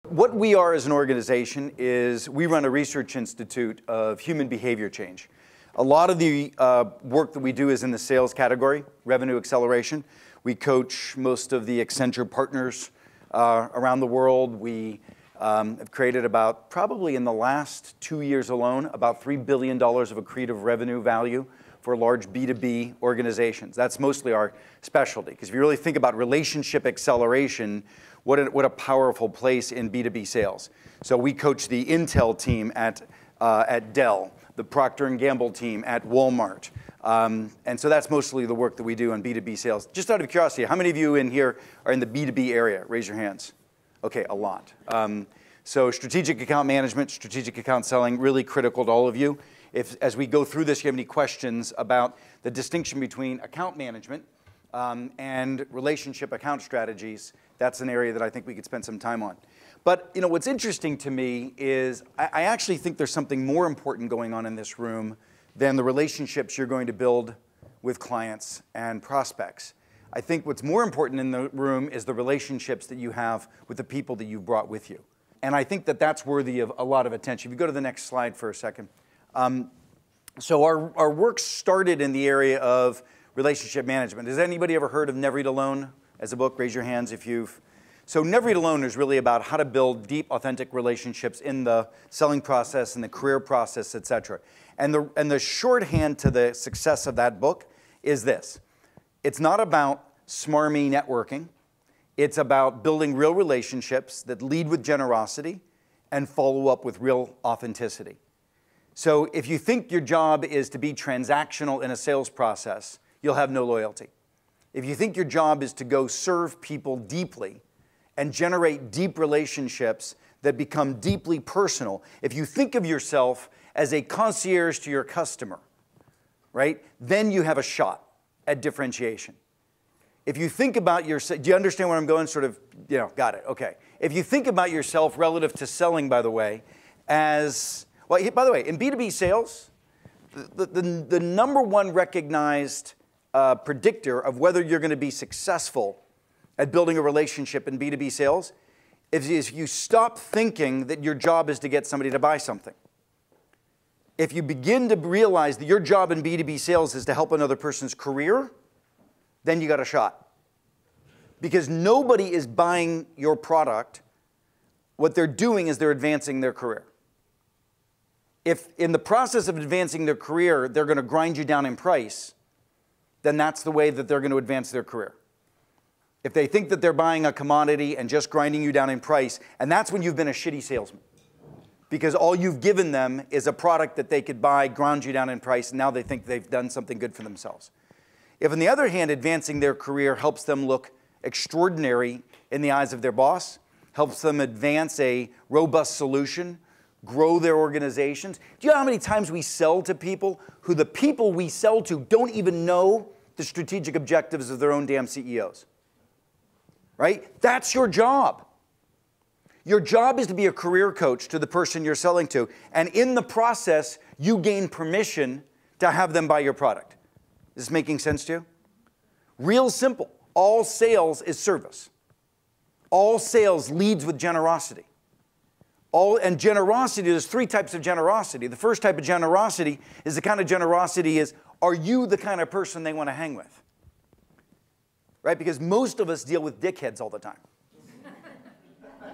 What we are as an organization is we run a research institute of human behavior change. A lot of the work that we do is in the sales category, revenue acceleration. We coach most of the Accenture partners around the world. We have created about, probably in the last 2 years alone, about $3 billion of accretive revenue value for large B2B organizations. That's mostly our specialty, because if you really think about relationship acceleration, what a powerful place in B2B sales. So we coach the Intel team at Dell, the Procter & Gamble team at Walmart. And so that's mostly the work that we do on B2B sales. Just out of curiosity, how many of you in here are in the B2B area? Raise your hands. Okay, a lot. So strategic account management, strategic account selling, really critical to all of you. If, as we go through this, you have any questions about the distinction between account management and relationship account strategies, that's an area that I think we could spend some time on. But you know, what's interesting to me is I actually think there's something more important going on in this room than the relationships you're going to build with clients and prospects. I think what's more important in the room is the relationships that you have with the people that you've brought with you. And I think that that's worthy of a lot of attention. If you go to the next slide for a second. So our work started in the area of relationship management. Has anybody ever heard of Never Eat Alone as a book? Raise your hands if you've. So Never Eat Alone is really about how to build deep, authentic relationships in the selling process and the career process, et cetera. And the shorthand to the success of that book is this. It's not about smarmy networking. It's about building real relationships that lead with generosity and follow up with real authenticity. So if you think your job is to be transactional in a sales process, you'll have no loyalty. If you think your job is to go serve people deeply and generate deep relationships that become deeply personal, if you think of yourself as a concierge to your customer, right, then you have a shot at differentiation. If you think about yourself, do you understand where I'm going? Sort of, you know, got it, okay. If you think about yourself relative to selling, by the way, as, well, by the way, in B2B sales, the number one recognized predictor of whether you're going to be successful at building a relationship in B2B sales is if you stop thinking that your job is to get somebody to buy something. If you begin to realize that your job in B2B sales is to help another person's career, then you got a shot. Because nobody is buying your product. What they're doing is they're advancing their career. If in the process of advancing their career, they're going to grind you down in price, then that's the way that they're going to advance their career. If they think that they're buying a commodity and just grinding you down in price, and that's when you've been a shitty salesman. Because all you've given them is a product that they could buy, ground you down in price, and now they think they've done something good for themselves. If, on the other hand, advancing their career helps them look extraordinary in the eyes of their boss, helps them advance a robust solution, grow their organizations. Do you know how many times we sell to people who the people we sell to don't even know the strategic objectives of their own damn CEOs? Right? That's your job. Your job is to be a career coach to the person you're selling to, and in the process, you gain permission to have them buy your product. Is this making sense to you? Real simple. All sales is service. All sales leads with generosity. And generosity, there's three types of generosity. The first type of generosity is the kind of generosity is, are you the kind of person they want to hang with? Right? Because most of us deal with dickheads all the time.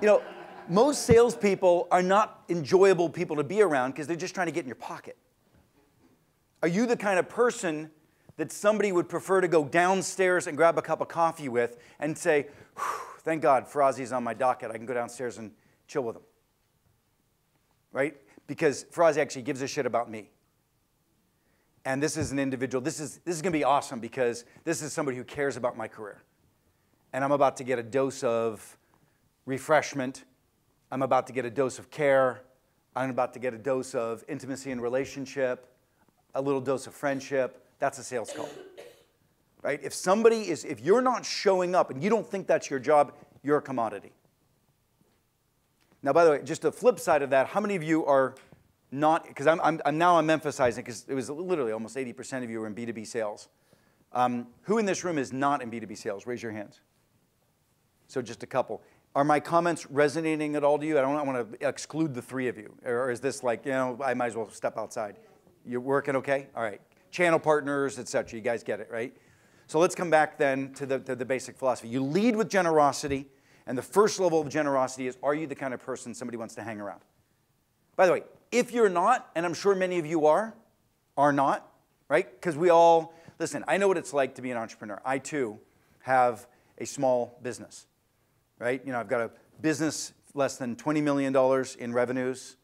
You know, most salespeople are not enjoyable people to be around because they're just trying to get in your pocket. Are you the kind of person that somebody would prefer to go downstairs and grab a cup of coffee with and say, thank God Ferrazzi's on my docket, I can go downstairs and chill with him? Right? Because Ferrazzi actually gives a shit about me. And this is an individual, this is going to be awesome because this is somebody who cares about my career. And I'm about to get a dose of refreshment. I'm about to get a dose of care. I'm about to get a dose of intimacy and relationship, a little dose of friendship. That's a sales call. Right? If you're not showing up and you don't think that's your job, you're a commodity. Now, by the way, just the flip side of that, how many of you are not, because I'm emphasizing, because it was literally almost 80% of you were in B2B sales. Who in this room is not in B2B sales? Raise your hands. So just a couple. Are my comments resonating at all to you? I don't want to exclude the three of you. Or is this like, you know, I might as well step outside. You're working okay? All right. Channel partners, et cetera. You guys get it, right? So let's come back then to the basic philosophy. You lead with generosity, and the first level of generosity is, are you the kind of person somebody wants to hang around? By the way, if you're not, and I'm sure many of you are not, right? Because we all, listen, I know what it's like to be an entrepreneur. I too have a small business, right? You know, I've got a business less than $20 million in revenues.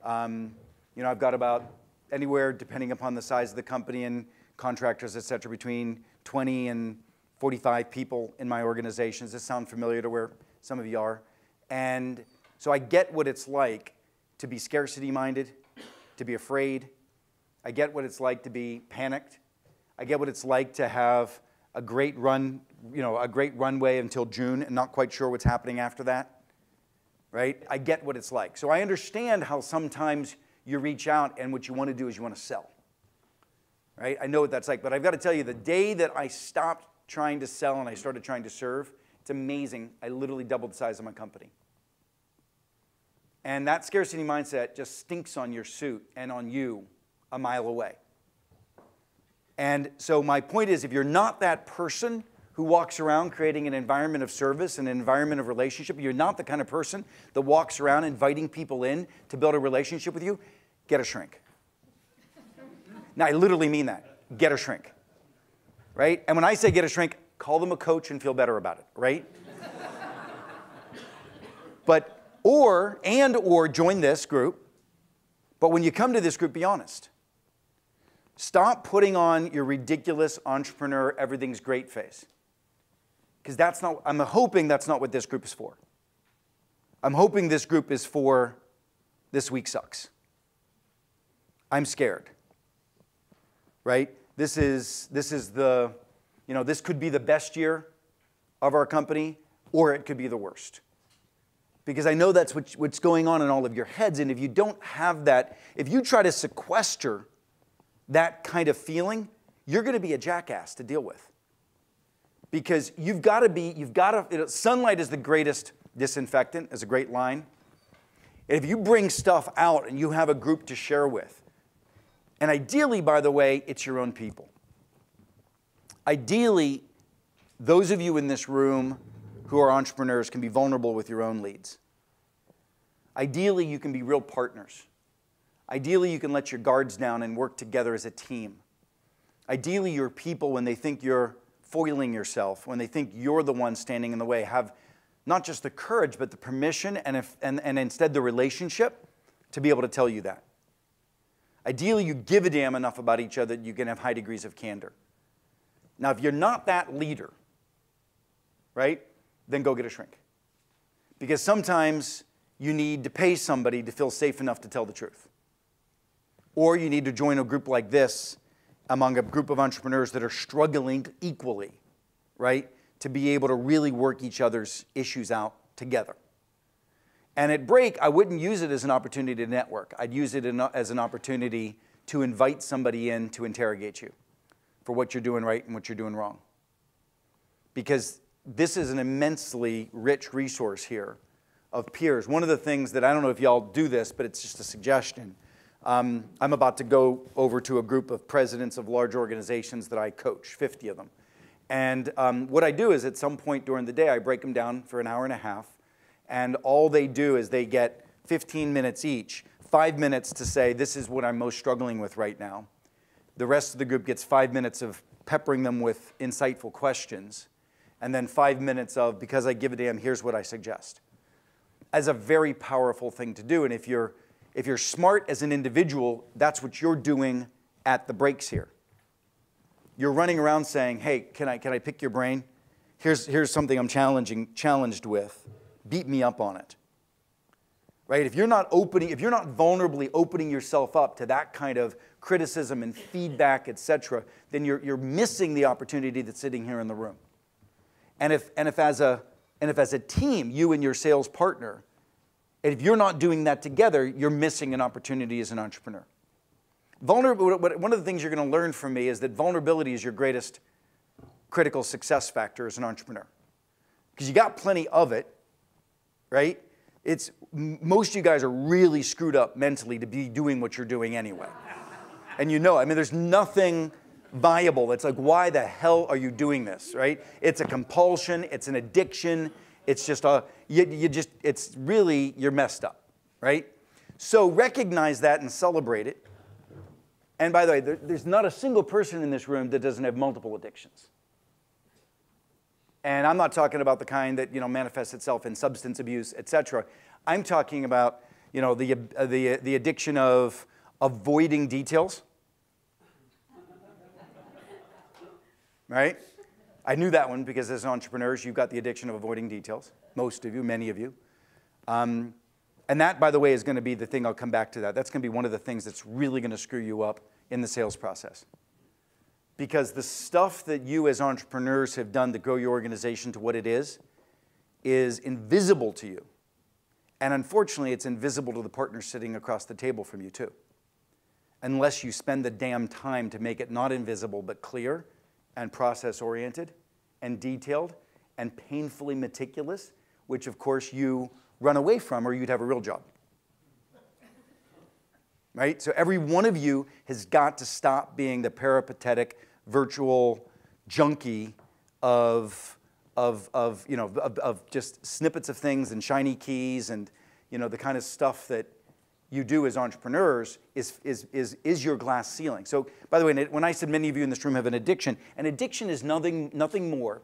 You know, I've got about anywhere, depending upon the size of the company and contractors, et cetera, between 20 and 45 people in my organizations. Does this sound familiar to where some of you are? And so I get what it's like to be scarcity-minded, to be afraid. I get what it's like to be panicked. I get what it's like to have a great run, you know, a great runway until June and not quite sure what's happening after that, right? I get what it's like. So I understand how sometimes you reach out and what you want to do is you want to sell, right? I know what that's like, but I've got to tell you, the day that I stopped trying to sell and I started trying to serve, it's amazing. I literally doubled the size of my company. And that scarcity mindset just stinks on your suit and on you a mile away. And so my point is, if you're not that person who walks around creating an environment of service, an environment of relationship, you're not the kind of person that walks around inviting people in to build a relationship with you, get a shrink. Now, I literally mean that. Get a shrink. Right? And when I say get a shrink, call them a coach and feel better about it, right? But, or join this group. But when you come to this group, be honest. Stop putting on your ridiculous entrepreneur, everything's great face. Because that's not, I'm hoping that's not what this group is for. I'm hoping this group is for this week sucks. I'm scared. Right? This is the, you know, this could be the best year of our company, or it could be the worst. Because I know that's what's going on in all of your heads, and if you don't have that, if you try to sequester that kind of feeling, you're going to be a jackass to deal with. Because sunlight is the greatest disinfectant, is a great line. If you bring stuff out and you have a group to share with, and ideally, by the way, it's your own people. Ideally, those of you in this room who are entrepreneurs can be vulnerable with your own leads. Ideally, you can be real partners. Ideally, you can let your guards down and work together as a team. Ideally, your people, when they think you're foiling yourself, when they think you're the one standing in the way, have not just the courage, but the permission and instead the relationship to be able to tell you that. Ideally, you give a damn enough about each other that you can have high degrees of candor. Now, if you're not that leader, right, then go get a shrink. Because sometimes you need to pay somebody to feel safe enough to tell the truth. Or you need to join a group like this among a group of entrepreneurs that are struggling equally, right, to be able to really work each other's issues out together. And at break, I wouldn't use it as an opportunity to network. I'd use it as an opportunity to invite somebody in to interrogate you for what you're doing right and what you're doing wrong. Because this is an immensely rich resource here of peers. One of the things that, I don't know if y'all do this, but it's just a suggestion. I'm about to go over to a group of presidents of large organizations that I coach, 50 of them. And what I do is at some point during the day, I break them down for an hour and a half. And all they do is they get 15 minutes each, 5 minutes to say, this is what I'm most struggling with right now. The rest of the group gets 5 minutes of peppering them with insightful questions. And then 5 minutes of, because I give a damn, here's what I suggest. As a very powerful thing to do. And if you're smart as an individual, that's what you're doing at the breaks here. You're running around saying, hey, can I pick your brain? Here's something I'm challenged with. Beat me up on it. Right? If you're not vulnerably opening yourself up to that kind of criticism and feedback, etc., then you're missing the opportunity that's sitting here in the room. And if as a team, you and your sales partner, if you're not doing that together, you're missing an opportunity as an entrepreneur. One of the things you're going to learn from me is that vulnerability is your greatest critical success factor as an entrepreneur. Because you got plenty of it, right? Most of you guys are really screwed up mentally to be doing what you're doing anyway. And you know, I mean, there's nothing viable that's like, why the hell are you doing this, right? It's a compulsion, it's an addiction, it's just it's really, you're messed up, right? So recognize that and celebrate it. And by the way, there's not a single person in this room that doesn't have multiple addictions. And I'm not talking about the kind that, you know, manifests itself in substance abuse, et cetera. I'm talking about, you know, the addiction of avoiding details. Right? I knew that one because as entrepreneurs, you've got the addiction of avoiding details. Most of you, many of you. And that, by the way, is going to be the thing, I'll come back to that. That's going to be one of the things that's really going to screw you up in the sales process. Because the stuff that you as entrepreneurs have done to grow your organization to what it is invisible to you. And unfortunately, it's invisible to the partner sitting across the table from you too. Unless you spend the damn time to make it not invisible, but clear and process-oriented and detailed and painfully meticulous, which of course you run away from or you'd have a real job. Right? So every one of you has got to stop being the peripatetic, virtual junkie of just snippets of things and shiny keys and, you know, the kind of stuff that you do as entrepreneurs is your glass ceiling. So, by the way, when I said many of you in this room have an addiction is nothing more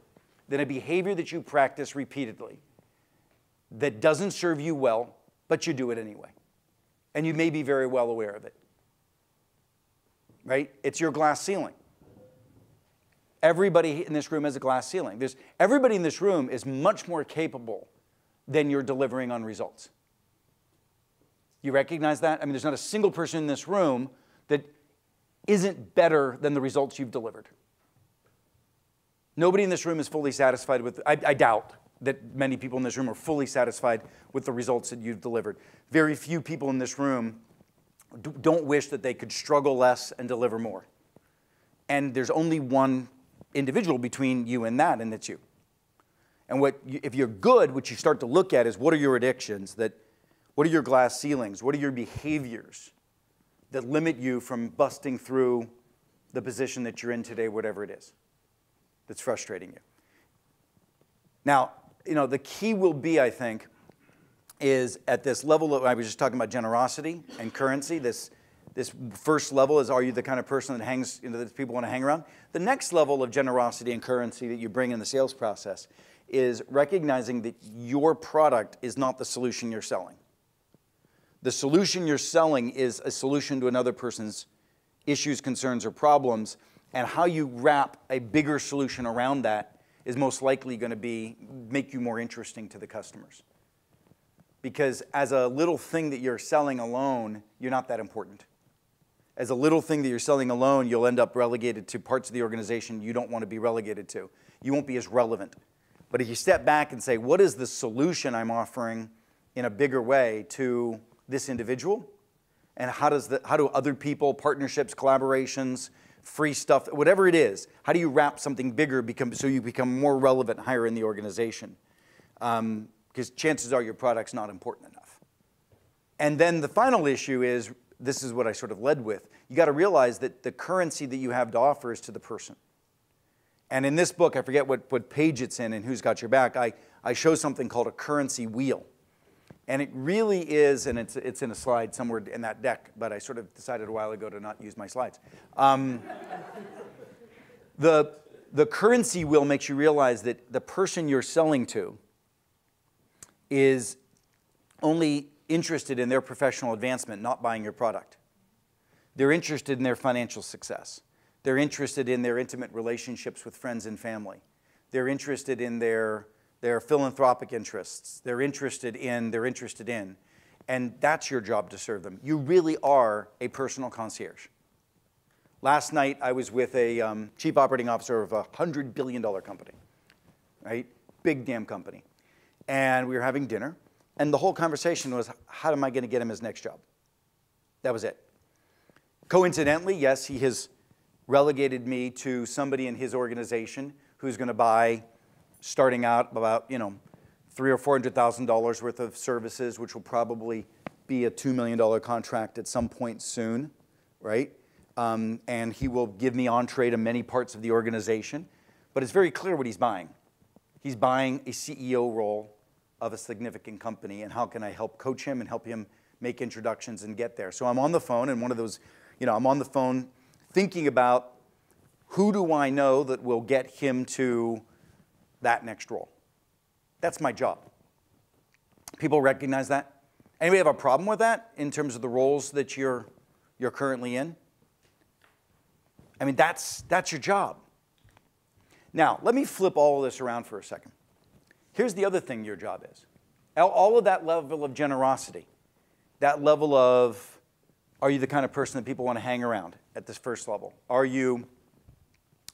than a behavior that you practice repeatedly that doesn't serve you well, but you do it anyway. And you may be very well aware of it. Right? It's your glass ceiling. Everybody in this room has a glass ceiling. Everybody in this room is much more capable than you're delivering on results. You recognize that? I mean, there's not a single person in this room that isn't better than the results you've delivered. Nobody in this room is fully satisfied with, I doubt that many people in this room are fully satisfied with the results that you've delivered. Very few people in this room don't wish that they could struggle less and deliver more. And there's only one individual between you and that, and it's you. And if you're good, what you start to look at is what are your addictions, what are your glass ceilings, what are your behaviors that limit you from busting through the position that you're in today, whatever it is, that's frustrating you. Now, you know, the key will be, I think, is at this level of, I was just talking about generosity and currency, this first level is, are you the kind of person that hangs, you know, that people want to hang around? The next level of generosity and currency that you bring in the sales process is recognizing that your product is not the solution you're selling. The solution you're selling is a solution to another person's issues, concerns, or problems, and how you wrap a bigger solution around that is most likely going to make you more interesting to the customers. Because as a little thing that you're selling alone, you're not that important. As a little thing that you're selling alone, you'll end up relegated to parts of the organization you don't want to be relegated to. You won't be as relevant. But if you step back and say, what is the solution I'm offering in a bigger way to this individual? And how do other people, partnerships, collaborations, free stuff, whatever it is, how do you wrap something bigger so you become more relevant higher in the organization? Because chances are your product's not important enough. And then the final issue is, this is what I sort of led with, you got to realize that the currency that you have to offer is to the person. And in this book, I forget what page it's in and who's got your back, I show something called a currency wheel. And it really is, and it's in a slide somewhere in that deck, but I sort of decided a while ago to not use my slides. The currency wheel makes you realize that the person you're selling to is only interested in their professional advancement, not buying your product. They're interested in their financial success. They're interested in their intimate relationships with friends and family. They're interested in their philanthropic interests. They're interested in. And that's your job to serve them. You really are a personal concierge. Last night, I was with a chief operating officer of a $100 billion company, right? Big damn company. And we were having dinner. And the whole conversation was, how am I going to get him his next job? That was it. Coincidentally, yes, he has relegated me to somebody in his organization who's going to buy, starting out about, $300,000 or $400,000 worth of services, which will probably be a $2 million contract at some point soon, right? And he will give me entree to many parts of the organization. But it's very clear what he's buying. He's buying a CEO role of a significant company, and how can I help coach him and help him make introductions and get there? So I'm on the phone, and one of those, I'm on the phone thinking about who do I know that will get him to that next role. That's my job. People recognize that? Anybody have a problem with that in terms of the roles that you're currently in? I mean, that's your job. Now, let me flip all of this around for a second. Here's the other thing your job is. All of that level of generosity, that level of, are you the kind of person that people want to hang around at this first level? Are you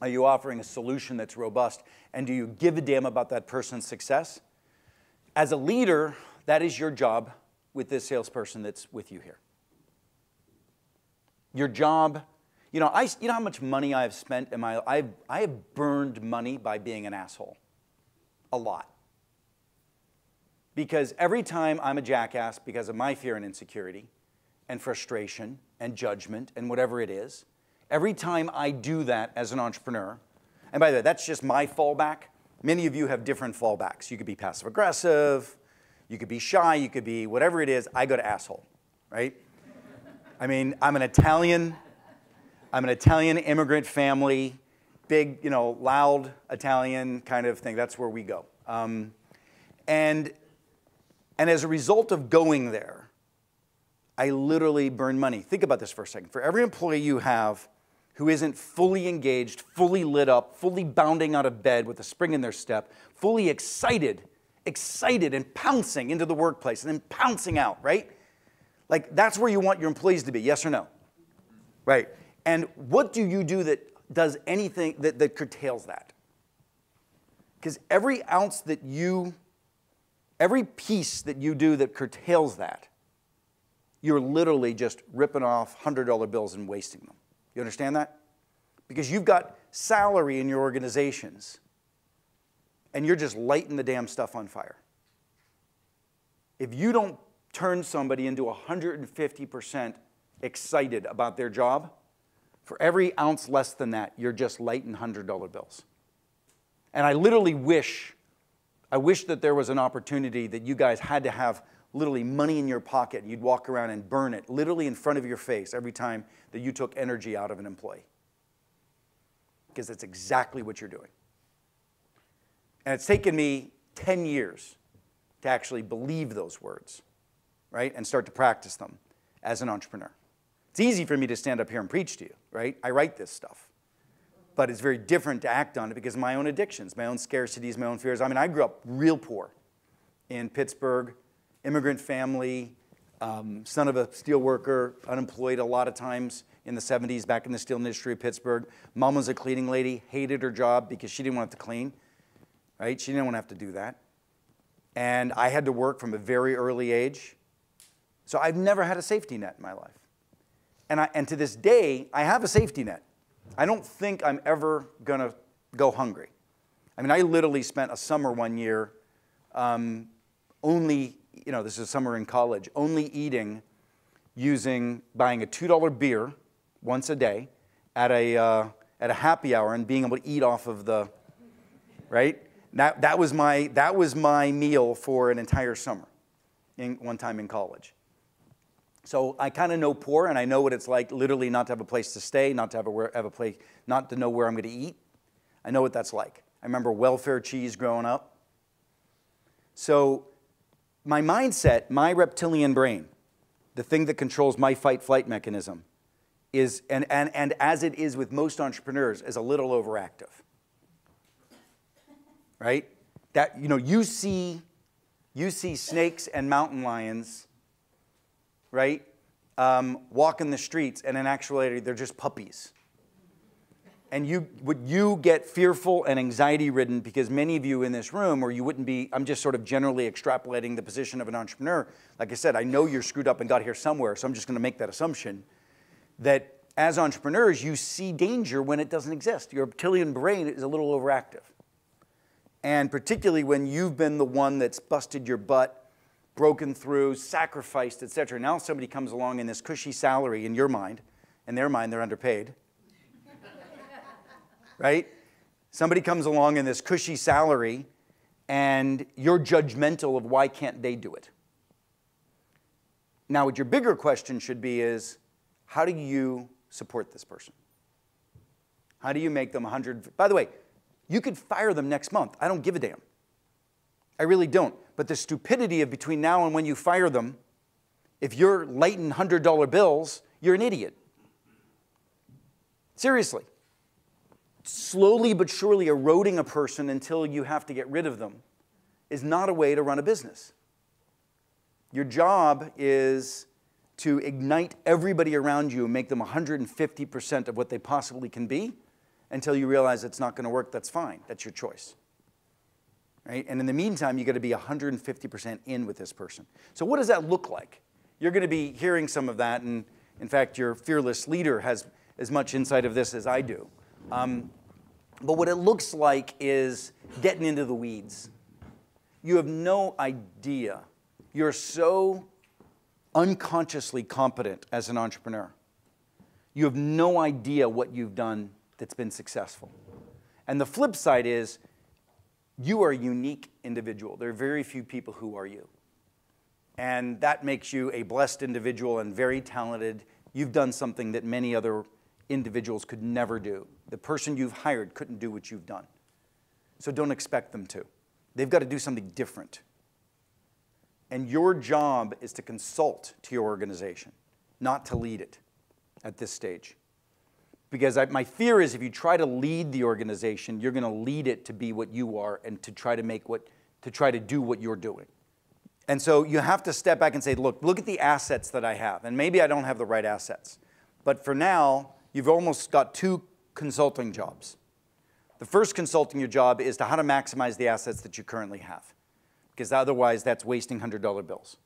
offering a solution that's robust? And do you give a damn about that person's success? As a leader, that is your job with this salesperson that's with you here. Your job, you know how much money I have spent in my life? I have burned money by being an asshole. A lot. Because every time I'm a jackass because of my fear and insecurity and frustration and judgment and whatever it is, every time I do that as an entrepreneur, and by the way, that's just my fallback. Many of you have different fallbacks. You could be passive aggressive, you could be shy, you could be whatever it is. I go to asshole, right? I mean, I'm an Italian immigrant family, big, loud Italian kind of thing. That's where we go. And as a result of going there, I literally burn money. Think about this for a second. For every employee you have who isn't fully engaged, fully lit up, fully bounding out of bed with a spring in their step, fully excited and pouncing into the workplace and then pouncing out, right? Like, that's where you want your employees to be, yes or no? Right. And what do you do that does anything that curtails that? Because every piece that you do that curtails that, you're literally just ripping off $100 bills and wasting them. You understand that? Because you've got salary in your organizations, and you're just lighting the damn stuff on fire. If you don't turn somebody into 150% excited about their job, for every ounce less than that, you're just lighting $100 bills. And I literally wish that there was an opportunity that you guys had to have literally money in your pocket. You'd walk around and burn it literally in front of your face every time that you took energy out of an employee. Because that's exactly what you're doing. And it's taken me 10 years to actually believe those words, right? And start to practice them as an entrepreneur. It's easy for me to stand up here and preach to you, right? I write this stuff. But it's very different to act on it because of my own addictions, my own scarcities, my own fears. I mean, I grew up real poor in Pittsburgh, immigrant family, son of a steel worker, unemployed a lot of times in the 70s back in the steel industry of Pittsburgh. Mom was a cleaning lady, hated her job because she didn't want to have to clean, right? She didn't want to have to do that. And I had to work from a very early age. So I've never had a safety net in my life. And to this day, I have a safety net. I don't think I'm ever going to go hungry. I mean, I literally spent a summer one year only, this is summer in college, only eating buying a $2 beer once a day at a happy hour and being able to eat off of the, right? That was my meal for an entire summer one time in college. So I kind of know poor, and I know what it's like literally not to have a place to stay, not to not to know where I'm going to eat. I know what that's like. I remember welfare cheese growing up. So my mindset, my reptilian brain, the thing that controls my fight-flight mechanism, is, and as it is with most entrepreneurs, is a little overactive. Right? That you see snakes and mountain lions, right, walking the streets, and in actuality, they're just puppies. And you get fearful and anxiety-ridden because many of you in this room, or you wouldn't be, I'm just sort of generally extrapolating the position of an entrepreneur. Like I said, I know you're screwed up and got here somewhere, so I'm just going to make that assumption that as entrepreneurs, you see danger when it doesn't exist. Your reptilian brain is a little overactive. And particularly when you've been the one that's busted your butt, broken through, sacrificed, et cetera. Now somebody comes along in this cushy salary in your mind, in their mind they're underpaid, right? Somebody comes along in this cushy salary and you're judgmental of why can't they do it. Now what your bigger question should be is, how do you support this person? How do you make them 100? By the way, you could fire them next month. I don't give a damn. I really don't. But the stupidity of between now and when you fire them, if you're lighting $100 bills, you're an idiot. Seriously. Slowly but surely eroding a person until you have to get rid of them is not a way to run a business. Your job is to ignite everybody around you and make them 150% of what they possibly can be until you realize it's not going to work. That's fine. That's your choice. Right? And in the meantime, you've got to be 150% in with this person. So what does that look like? You're going to be hearing some of that, and in fact, your fearless leader has as much insight of this as I do. But what it looks like is getting into the weeds. You have no idea. You're so unconsciously competent as an entrepreneur. You have no idea what you've done that's been successful. And the flip side is, you are a unique individual. There are very few people who are you. And that makes you a blessed individual and very talented. You've done something that many other individuals could never do. The person you've hired couldn't do what you've done. So don't expect them to. They've got to do something different. And your job is to consult to your organization, not to lead it at this stage. Because my fear is if you try to lead the organization, you're going to lead it to be what you are and to try to do what you're doing. And so you have to step back and say, look at the assets that I have. And maybe I don't have the right assets. But for now, you've almost got two consulting jobs. The first consulting your job is to how to maximize the assets that you currently have. Because otherwise, that's wasting $100 bills.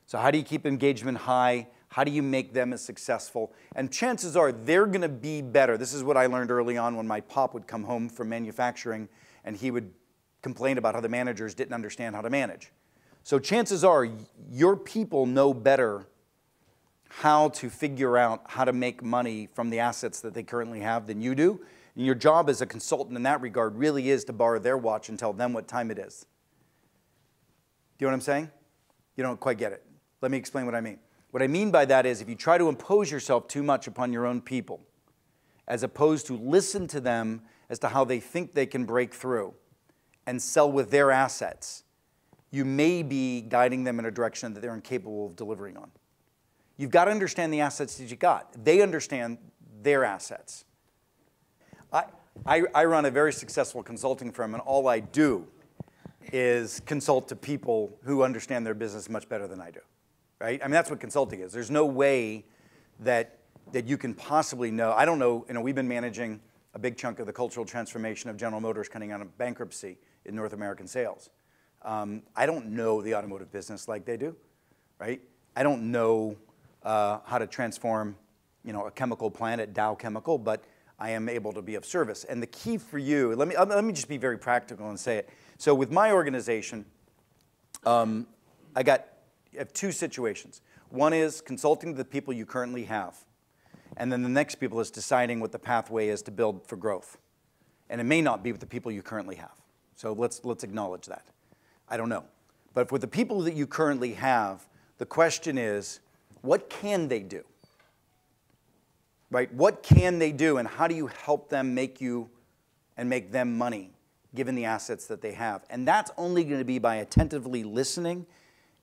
So how do you keep engagement high? How do you make them as successful? And chances are they're going to be better. This is what I learned early on when my pop would come home from manufacturing and he would complain about how the managers didn't understand how to manage. So chances are your people know better how to figure out how to make money from the assets that they currently have than you do. And your job as a consultant in that regard really is to borrow their watch and tell them what time it is. Do you know what I'm saying? You don't quite get it. Let me explain what I mean. What I mean by that is if you try to impose yourself too much upon your own people, as opposed to listen to them as to how they think they can break through and sell with their assets, you may be guiding them in a direction that they're incapable of delivering on. You've got to understand the assets that you got. They understand their assets. I run a very successful consulting firm, and all I do is consult to people who understand their business much better than I do. Right? I mean, that's what consulting is. There's no way that you can possibly know. I don't know, we've been managing a big chunk of the cultural transformation of General Motors coming out of bankruptcy in North American sales. I don't know the automotive business like they do, right? I don't know how to transform, a chemical plant at Dow Chemical, but I am able to be of service. And the key for you, let me just be very practical and say it. So with my organization, I have two situations. One is consulting to the people you currently have. And then the next people is deciding what the pathway is to build for growth. And it may not be with the people you currently have. So let's acknowledge that. I don't know. But with the people that you currently have, the question is, what can they do? Right? What can they do, and how do you help them make you and make them money, given the assets that they have? And that's only going to be by attentively listening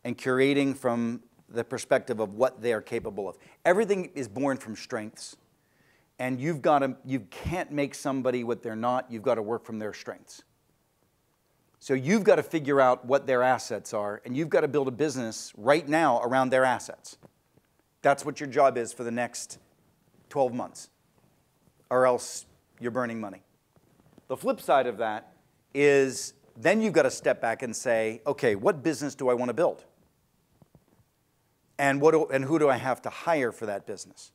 and curating from the perspective of what they are capable of. Everything is born from strengths, and you can't make somebody what they're not. You've got to work from their strengths. So you've got to figure out what their assets are, and you've got to build a business right now around their assets. That's what your job is for the next 12 months, or else you're burning money. The flip side of that is then you've got to step back and say, okay, what business do I want to build? And who do I have to hire for that business?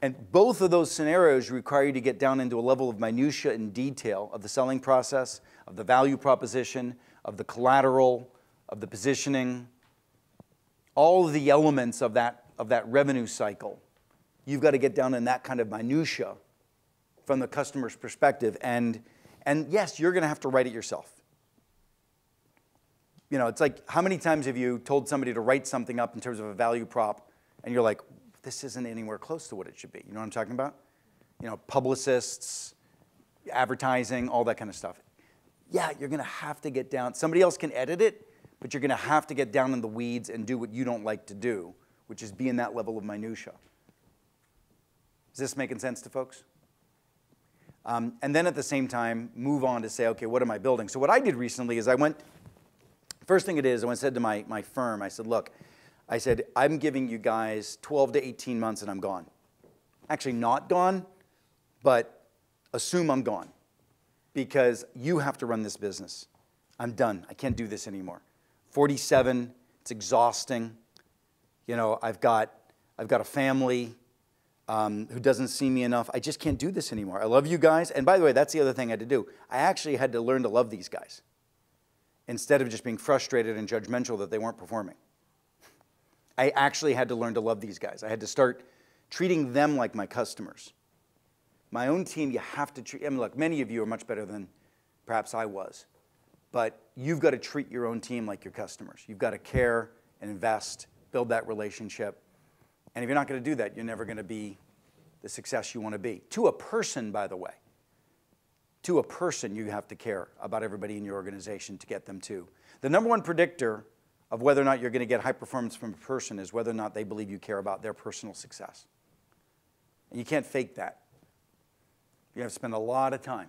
And both of those scenarios require you to get down into a level of minutia and detail of the selling process, of the value proposition, of the collateral, of the positioning, all of the elements of that revenue cycle. You've got to get down in that kind of minutia from the customer's perspective. And yes, you're going to have to write it yourself. You know, it's like, how many times have you told somebody to write something up in terms of a value prop, and you're like, this isn't anywhere close to what it should be. You know what I'm talking about? You know, publicists, advertising, all that kind of stuff. Yeah, you're going to have to get down. Somebody else can edit it, but you're going to have to get down in the weeds and do what you don't like to do, which is be in that level of minutia. Is this making sense to folks? And then at the same time, move on to say, okay, what am I building? So what I did recently is I went and said to my firm, I said, look, I said, I'm giving you guys 12 to 18 months and I'm gone. Actually not gone, but assume I'm gone. Because you have to run this business. I'm done. I can't do this anymore. 47, it's exhausting. You know, I've got a family who doesn't see me enough. I just can't do this anymore. I love you guys. And by the way, that's the other thing I had to do. I actually had to learn to love these guys instead of just being frustrated and judgmental that they weren't performing. I actually had to learn to love these guys. I had to start treating them like my customers. My own team, you have to treat, I mean, look, many of you are much better than perhaps I was, but you've got to treat your own team like your customers. You've got to care and invest, build that relationship. And if you're not going to do that, you're never going to be the success you want to be. To a person, by the way. To a person, you have to care about everybody in your organization to get them to. The number one predictor of whether or not you're going to get high performance from a person is whether or not they believe you care about their personal success. And you can't fake that. You're going to have to spend a lot of time.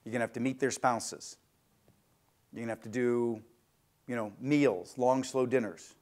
You're going to have to meet their spouses. You're going to have to do, you know, meals, long, slow dinners.